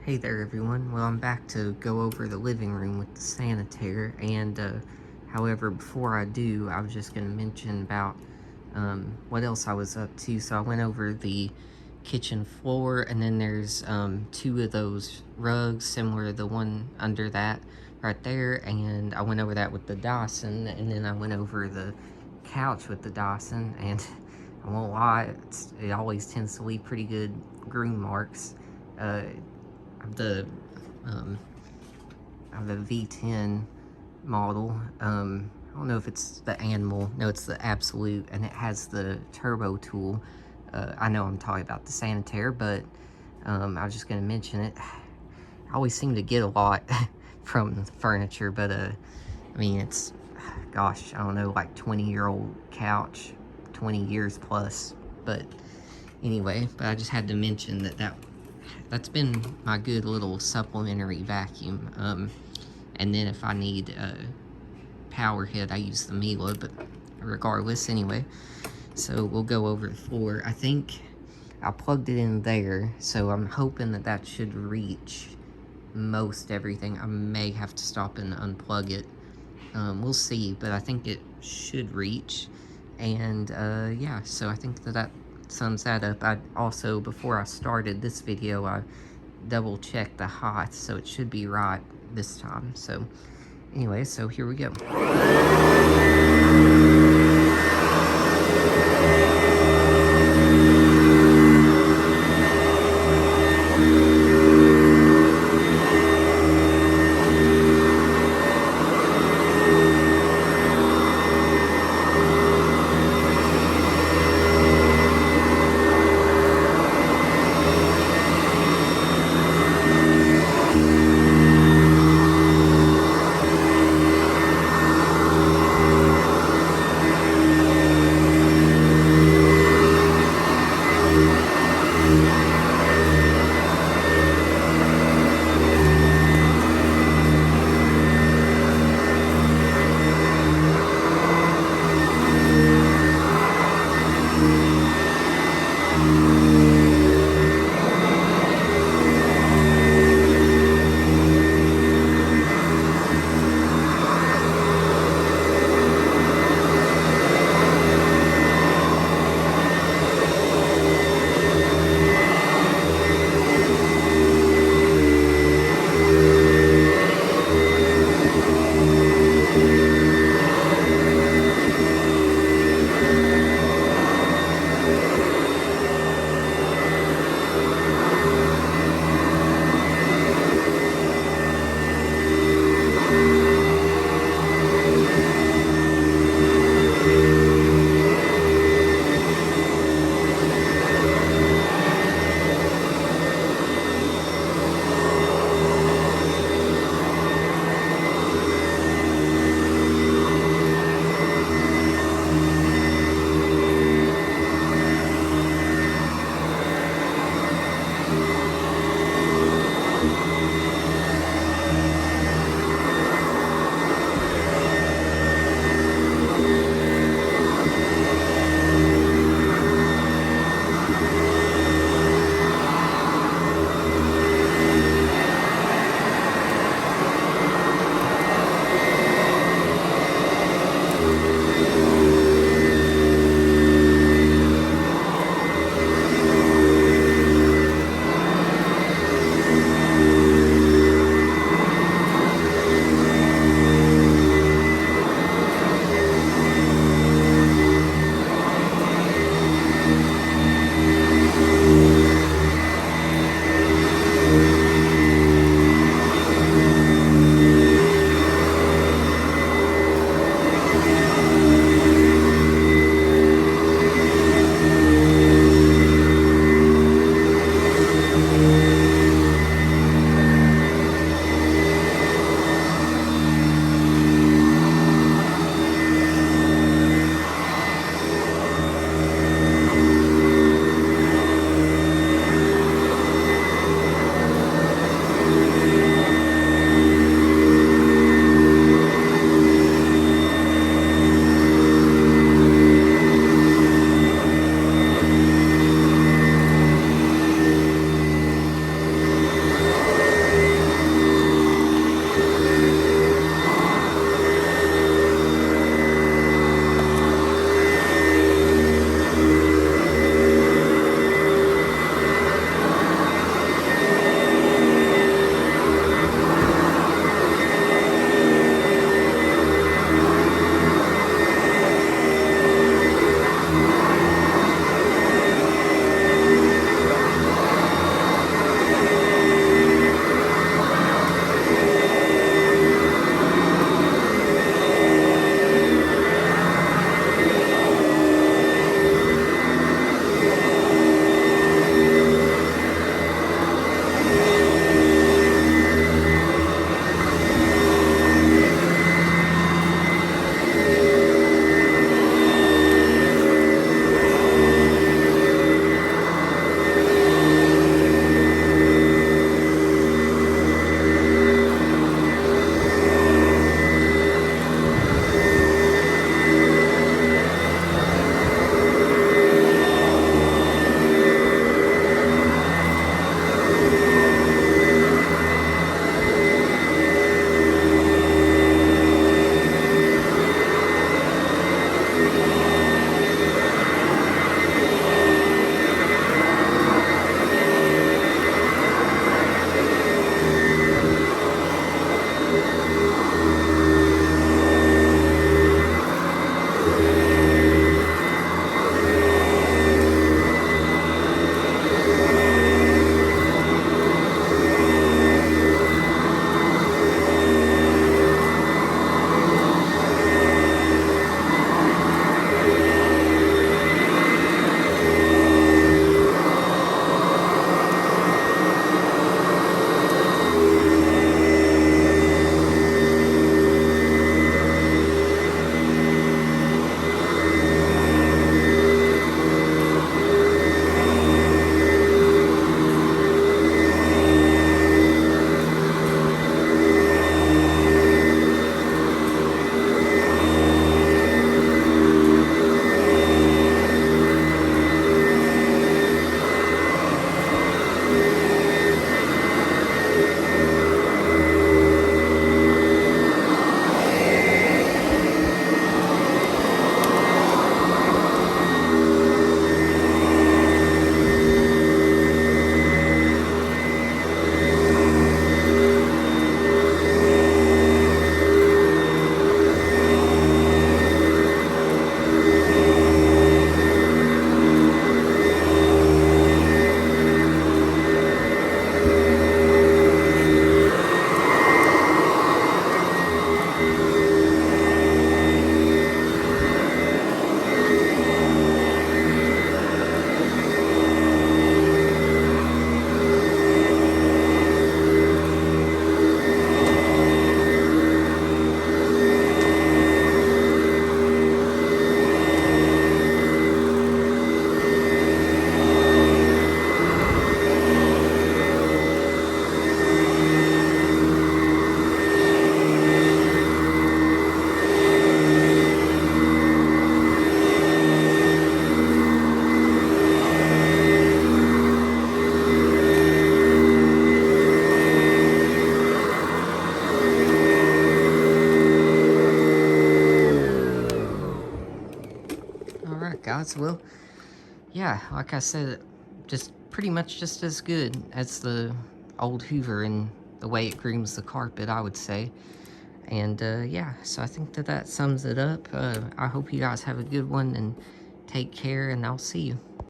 Hey there everyone, well I'm back to go over the living room with the Sanitaire, and however before I do, I was just going to mention about what else I was up to. So I went over the kitchen floor, and then there's two of those rugs similar to the one under that right there, and I went over that with the Dyson, and then I went over the couch with the Dyson, and I won't lie, it always tends to leave pretty good groom marks. The of the V10 model. I don't know if it's the Animal. No, it's the Absolute, and it has the turbo tool. I know I'm talking about the Sanitaire, but I was just going to mention it. I always seem to get a lot from the furniture, but I mean, it's, gosh, I don't know, like 20-year-old couch, 20 years plus. But anyway, but I just had to mention that's been my good little supplementary vacuum. And then if I need a power hit, I use the Mila, but regardless, anyway. So we'll go over the floor. I think I plugged it in there, so I'm hoping that should reach most everything. I may have to stop and unplug it. We'll see, but I think it should reach. And yeah, so I think that sums that up. I also, before I started this video, I double checked the height, so it should be right this time. So anyway, so here we go. guys. Well, yeah, like I said, just pretty much just as good as the old Hoover in the way it grooms the carpet, I would say. And yeah, so I think that sums it up. I hope you guys have a good one and take care, and I'll see you.